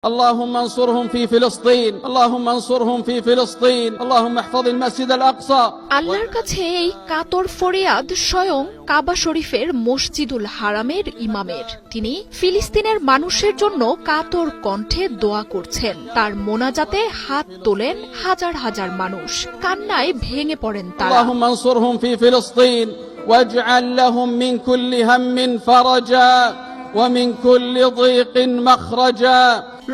اللهم انصرهم في فلسطين اللهم انصرهم في فلسطين اللهم احفظ المسجد الأقصى আল্লাহর কাছে এই কাতর ফরিয়াদ স্বয়ং কাবা শরীফের মসজিদুল হারামের ইমামের। তিনি ফিলিস্তিনের মানুষের জন্য কাতর কণ্ঠে দোয়া করছেন। তার মোনাজাতে হাত তোলেন হাজার হাজার মানুষ, কান্নায় ভেঙে পড়েন তারা। اللهم انصرهم في فلسطين واجعل لهم من كل هم فرجا ومن كل ضيق مخرجا।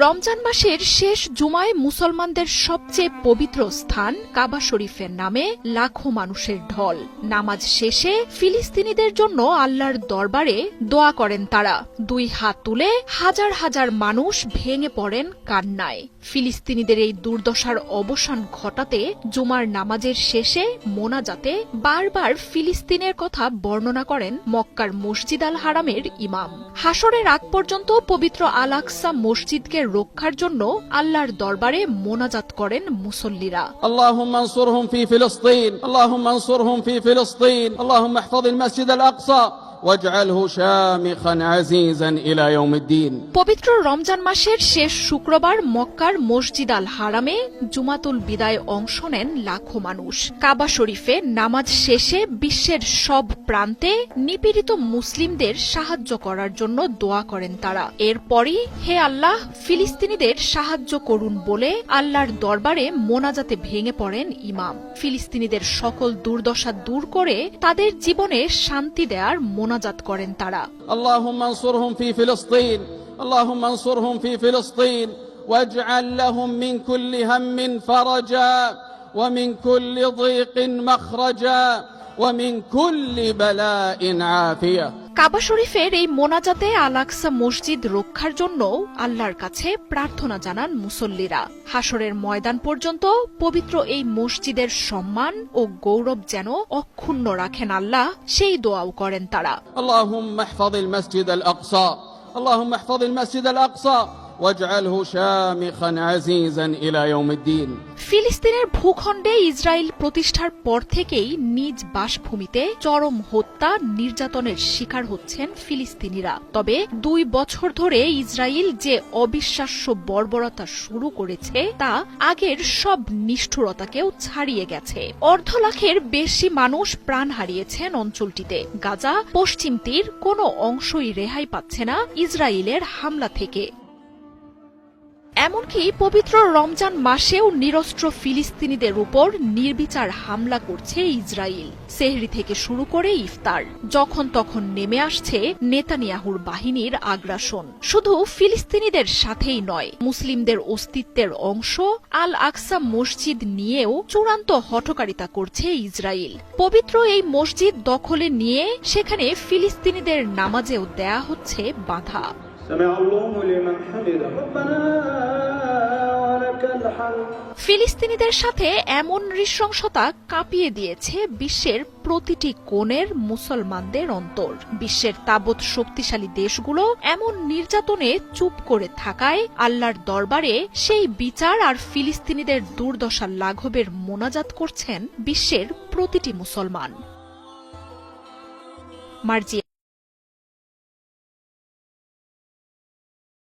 রমজান মাসের শেষ জুমায় মুসলমানদের সবচেয়ে পবিত্র স্থান কাবা শরীফের নামে লাখো মানুষের ঢল। নামাজ শেষে ফিলিস্তিনিদের জন্য আল্লাহর দরবারে দোয়া করেন তারা। দুই হাত তুলে হাজার হাজার মানুষ ভেঙে পড়েন কান্নায়। ফিলিস্তিনিদের এই দুর্দশার অবসান ঘটাতে জুমার নামাজের শেষে মোনাজাতে বারবার ফিলিস্তিনের কথা বর্ণনা করেন মক্কার মসজিদ আল হারামের ইমাম। হাসরের আগ পর্যন্ত পবিত্র আল আকসা মসজিদকে রক্ষার জন্য আল্লাহর দরবারে মোনাজাত করেন মুসল্লিরা। اللهم انصرهم في فلسطين اللهم انصرهم في فلسطين اللهم احفظ المسجد الأقصى واجعله شامخا عزيزا إلى يوم الدين। পবিত্র রমজান মাসের শেষ শুক্রবার মক্কার মসজিদ আল হারামে জুমাতুল বিদায় অংশ নেন লাখো মানুষ। কাবা শরীফে নামাজ শেষে বিশ্বের সব প্রান্তে নিপীড়িত মুসলিমদের সাহায্য করার জন্য দোয়া করেন তারা। এরপরই হে আল্লাহ ফিলিস্তিনিদের সাহায্য করুন বলে আল্লাহর দরবারে মোনাজাতে ভেঙে পড়েন ইমাম। ফিলিস্তিনিদের সকল দুর্দশা দূর করে তাদের জীবনে শান্তি দেওয়ার মোনাজাত করেন তারা। اللهم انصرهم في فلسطين اللهم انصرهم في فلسطين واجعل لهم من كل هم فرجا ومن كل ضيق مخرجا ومن كل بلاء عافية। কাবা শরীফের এই মোনাজাতে আল আকসা মসজিদ রক্ষার জন্য আল্লাহর কাছে প্রার্থনা জানান মুসল্লিরা। হাসরের ময়দান পর্যন্ত পবিত্র এই মসজিদের সম্মান ও গৌরব যেন অক্ষুণ্ণ রাখেন আল্লাহ, সেই দোয়াও করেন তারা। اللهم احفظ المسجد الأقصى اللهم احفظ المسجد الأقصى واجعله شامخا عزيزا إلى يوم الدين। ফিলিস্তিনের ভূখণ্ডে ইসরায়েল প্রতিষ্ঠার পর থেকেই নিজ বাসভূমিতে চরম হত্যা নির্যাতনের শিকার হচ্ছেন ফিলিস্তিনিরা। তবে 2 বছর ধরে ইসরায়েল যে অবিশ্বাস্য বর্বরতা শুরু করেছে তা আগের সব নিষ্ঠুরতাকেও ছাড়িয়ে গেছে। 1.5 লাখের বেশি মানুষ প্রাণ হারিয়েছেন অঞ্চলটিতে। গাজা পশ্চিম তীর কোনো অংশই রেহাই পাচ্ছে না ইসরায়েলের হামলা থেকে। এমনকি পবিত্র রমজান মাসেও নিরস্ত্র ফিলিস্তিনিদের উপর নির্বিচার হামলা করছে ইসরায়েল। সেহরি থেকে শুরু করে ইফতার, যখন তখন নেমে আসছে নেতানিয়াহুর বাহিনীর আগ্রাসন। শুধু ফিলিস্তিনিদের সাথেই নয়, মুসলিমদের অস্তিত্বের অংশ আল আকসা মসজিদ নিয়েও চূড়ান্ত হঠকারিতা করছে ইসরায়েল। পবিত্র এই মসজিদ দখলে নিয়ে সেখানে ফিলিস্তিনিদের নামাজেও দেয়া হচ্ছে বাধা। ফিলিস্তিনিদের সাথে এমন নৃশংসতা কাঁপিয়ে দিয়েছে বিশ্বের প্রতিটি কোণের মুসলমানদের অন্তর। বিশ্বের তাবৎ শক্তিশালী দেশগুলো এমন নির্যাতনে চুপ করে থাকায় আল্লাহর দরবারে সেই বিচার আর ফিলিস্তিনিদের দুর্দশা লাঘবের মোনাজাত করছেন বিশ্বের প্রতিটি মুসলমান। মার্জিয়া।